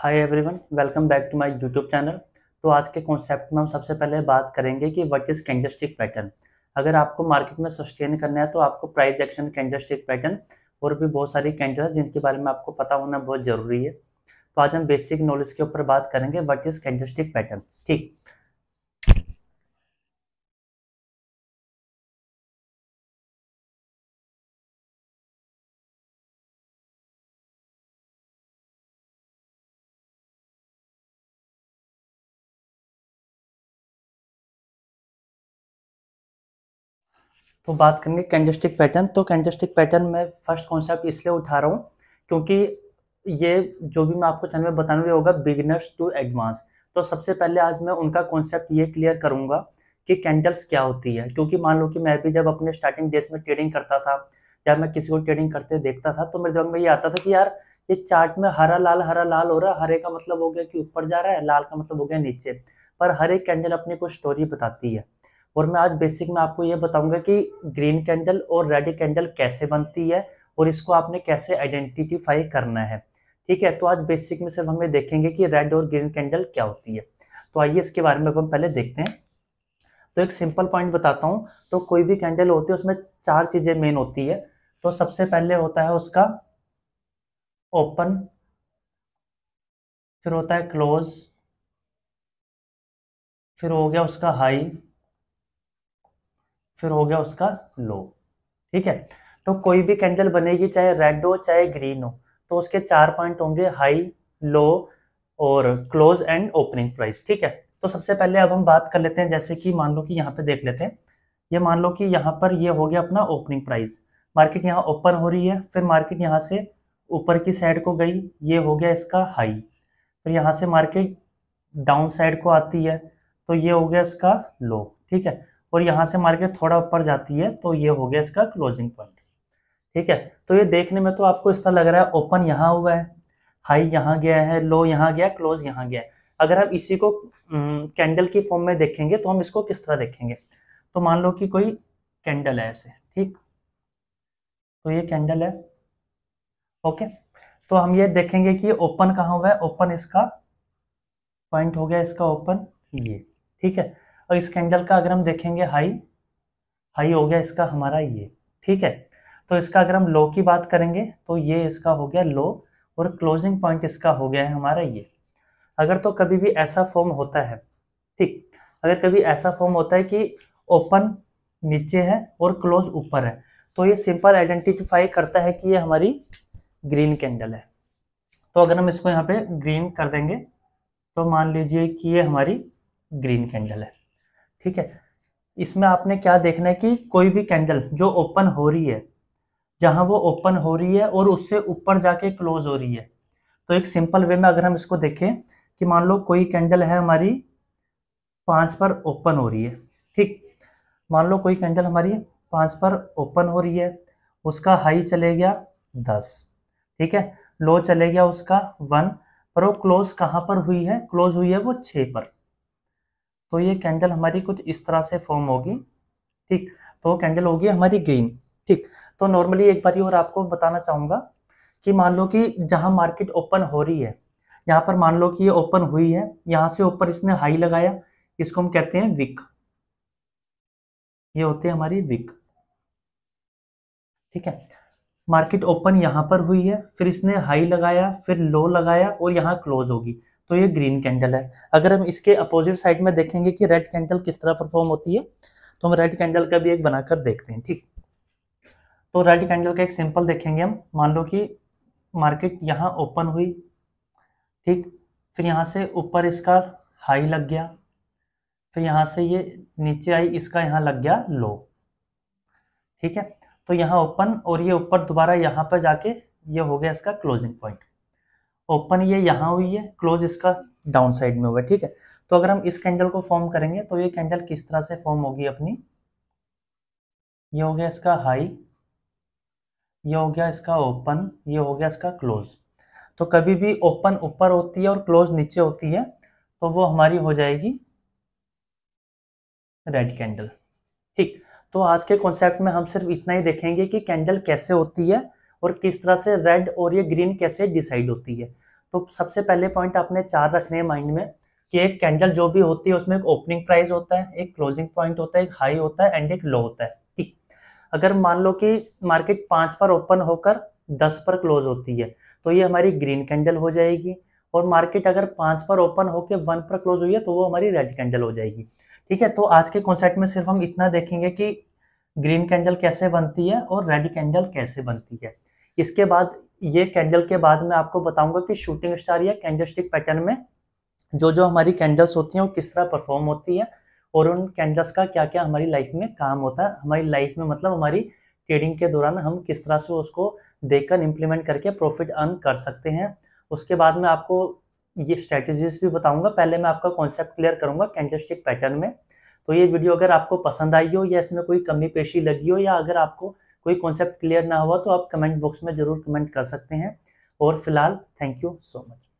Hi everyone, welcome back to my YouTube channel. तो आज के कॉन्सेप्ट में हम सबसे पहले बात करेंगे कि व्हाट इज़ कैंडलस्टिक पैटर्न। अगर आपको मार्केट में सस्टेन करना है तो आपको प्राइस एक्शन, कैंडलस्टिक पैटर्न और भी बहुत सारी कैंडल्स जिनके बारे में आपको पता होना बहुत ज़रूरी है। तो आज हम बेसिक नॉलेज के ऊपर बात करेंगे व्हाट इज़ कैंडलस्टिक पैटर्न। ठीक, तो बात करेंगे कैंडलस्टिक पैटर्न। तो कैंडलस्टिक पैटर्न में फर्स्ट कॉन्सेप्ट इसलिए उठा रहा हूँ क्योंकि ये जो भी मैं आपको चैनल में बताने होगा बिगिनर्स टू एडवांस। तो सबसे पहले आज मैं उनका कॉन्सेप्ट ये क्लियर करूंगा कि कैंडल्स क्या होती है। क्योंकि मान लो कि मैं भी जब अपने स्टार्टिंग डेज में ट्रेडिंग करता था या मैं किसी को ट्रेडिंग करते देखता था तो मेरे दिमाग में ये आता था कि यार ये चार्ट में हरा लाल हो रहा है। हरे का मतलब हो गया कि ऊपर जा रहा है, लाल का मतलब हो गया नीचे। पर हर एक कैंडल अपनी कुछ स्टोरी बताती है। और मैं आज बेसिक में आपको ये बताऊंगा कि ग्रीन कैंडल और रेड कैंडल कैसे बनती है और इसको आपने कैसे आइडेंटिफाई करना है। ठीक है, तो आज बेसिक में सिर्फ हमें देखेंगे कि रेड और ग्रीन कैंडल क्या होती है। तो आइए इसके बारे में हम पहले देखते हैं। तो एक सिंपल पॉइंट बताता हूँ। तो कोई भी कैंडल होती है उसमें चार चीजें मेन होती है। तो सबसे पहले होता है उसका ओपन, फिर होता है क्लोज, फिर हो गया उसका हाई, फिर हो गया उसका लो। ठीक है, तो कोई भी कैंडल बनेगी चाहे रेड हो चाहे ग्रीन हो तो उसके चार पॉइंट होंगे, हाई, लो और क्लोज एंड ओपनिंग प्राइस। ठीक है, तो सबसे पहले अब हम बात कर लेते हैं। जैसे कि मान लो कि यहाँ पे देख लेते हैं। ये मान लो कि यहाँ पर ये हो गया अपना ओपनिंग प्राइस। मार्केट यहाँ ओपन हो रही है, फिर मार्केट यहाँ से ऊपर की साइड को गई, ये हो गया इसका हाई। फिर यहाँ से मार्केट डाउन साइड को आती है तो ये हो गया इसका लो। ठीक है, और यहाँ से मार्केट थोड़ा ऊपर जाती है तो ये हो गया इसका क्लोजिंग पॉइंट। ठीक है, तो ये देखने में तो आपको इस तरह लग रहा है ओपन यहाँ हुआ है, हाई यहाँ गया है, लो यहाँ गया, क्लोज यहाँ गया है। अगर हम इसी को कैंडल की फॉर्म में देखेंगे तो हम इसको किस तरह देखेंगे। तो मान लो कि कोई कैंडल है ऐसे, ठीक, तो ये कैंडल है। ओके, तो हम ये देखेंगे कि ओपन कहाँ हुआ है। ओपन इसका पॉइंट हो गया इसका ओपन ये। ठीक है, और इस कैंडल का अगर हम देखेंगे हाई, हाई हो गया इसका हमारा ये। ठीक है, तो इसका अगर हम लो की बात करेंगे तो ये इसका हो गया लो और क्लोजिंग पॉइंट इसका हो गया है हमारा ये। अगर तो कभी भी ऐसा फॉर्म होता है, ठीक, अगर कभी ऐसा फॉर्म होता है कि ओपन नीचे है और क्लोज ऊपर है तो ये सिंपल आइडेंटिफाई करता है कि ये हमारी ग्रीन कैंडल है। तो अगर हम इसको यहाँ पे ग्रीन कर देंगे तो मान लीजिए कि ये हमारी ग्रीन कैंडल है। ठीक है, इसमें आपने क्या देखना है कि कोई भी कैंडल जो ओपन हो रही है, जहां वो ओपन हो रही है और उससे ऊपर जाके क्लोज हो रही है। तो एक सिंपल वे में अगर हम इसको देखें कि मान लो कोई कैंडल है हमारी 5 पर ओपन हो रही है। ठीक, मान लो कोई कैंडल हमारी 5 पर ओपन हो रही है, उसका हाई चले गया 10। ठीक है, लो चले गया उसका 1, पर वो क्लोज कहाँ पर हुई है, क्लोज हुई है वो 6 पर। तो ये कैंडल हमारी कुछ इस तरह से फॉर्म होगी। ठीक, तो कैंडल होगी हमारी ग्रीन। ठीक, तो नॉर्मली एक बार और आपको बताना चाहूंगा कि मान लो कि जहां मार्केट ओपन हो रही है, यहाँ पर मान लो कि ये ओपन हुई है, यहाँ से ऊपर इसने हाई लगाया, इसको हम कहते हैं विक। ये होती है हमारी विक। ठीक है, मार्केट ओपन यहाँ पर हुई है, फिर इसने हाई लगाया, फिर लो लगाया और यहाँ क्लोज होगी, तो ये ग्रीन कैंडल है। अगर हम इसके अपोजिट साइड में देखेंगे कि रेड कैंडल किस तरह परफॉर्म होती है तो हम रेड कैंडल का भी एक बनाकर देखते हैं। ठीक, तो रेड कैंडल का एक सिंपल देखेंगे हम। मान लो कि मार्केट यहाँ ओपन हुई, ठीक, फिर यहाँ से ऊपर इसका हाई लग गया, फिर यहाँ से ये नीचे आई, इसका यहाँ लग गया लो। ठीक है, तो यहाँ ओपन और ये ऊपर दोबारा यहाँ पर जाके ये हो गया इसका क्लोजिंग पॉइंट। ओपन ये यहाँ हुई है, क्लोज इसका डाउन साइड में हुआ है। ठीक है, तो अगर हम इस कैंडल को फॉर्म करेंगे तो ये कैंडल किस तरह से फॉर्म होगी अपनी। ये हो गया इसका हाई, ये हो गया इसका ओपन, ये हो गया इसका क्लोज। तो कभी भी ओपन ऊपर होती है और क्लोज नीचे होती है तो वो हमारी हो जाएगी रेड कैंडल। ठीक, तो आज के कॉन्सेप्ट में हम सिर्फ इतना ही देखेंगे कि कैंडल कैसे होती है और किस तरह से रेड और ये ग्रीन कैसे डिसाइड होती है। तो सबसे पहले पॉइंट आपने 4 रखने हैं माइंड में कि एक कैंडल जो भी होती है उसमें एक ओपनिंग प्राइस होता है, एक क्लोजिंग पॉइंट होता है, एक हाई होता है एंड एक लो होता है। ठीक, अगर मान लो कि मार्केट 5 पर ओपन होकर 10 पर क्लोज होती है तो ये हमारी ग्रीन कैंडल हो जाएगी, और मार्केट अगर 5 पर ओपन होकर 1 पर क्लोज हुई है तो वो हमारी रेड कैंडल हो जाएगी। ठीक है, तो आज के कॉन्सेप्ट में सिर्फ हम इतना देखेंगे कि ग्रीन कैंडल कैसे बनती है और रेड कैंडल कैसे बनती है। इसके बाद ये कैंडल के बाद मैं आपको बताऊंगा कि शूटिंग स्टार या कैंडलस्टिक पैटर्न में जो जो हमारी कैंडल्स होती हैं वो किस तरह परफॉर्म होती है, और उन कैंडल्स का क्या क्या हमारी लाइफ में काम होता है, हमारी लाइफ में मतलब हमारी ट्रेडिंग के दौरान हम किस तरह से उसको देखकर इम्प्लीमेंट करके प्रॉफिट अर्न कर सकते हैं। उसके बाद मैं आपको ये स्ट्रेटजीज भी बताऊंगा। पहले मैं आपका कॉन्सेप्ट क्लियर करूंगा कैंडलस्टिक पैटर्न में। तो ये वीडियो अगर आपको पसंद आई हो या इसमें कोई कमी पेशी लगी हो या अगर आपको कोई कॉन्सेप्ट क्लियर ना हुआ तो आप कमेंट बॉक्स में ज़रूर कमेंट कर सकते हैं। और फिलहाल थैंक यू सो मच।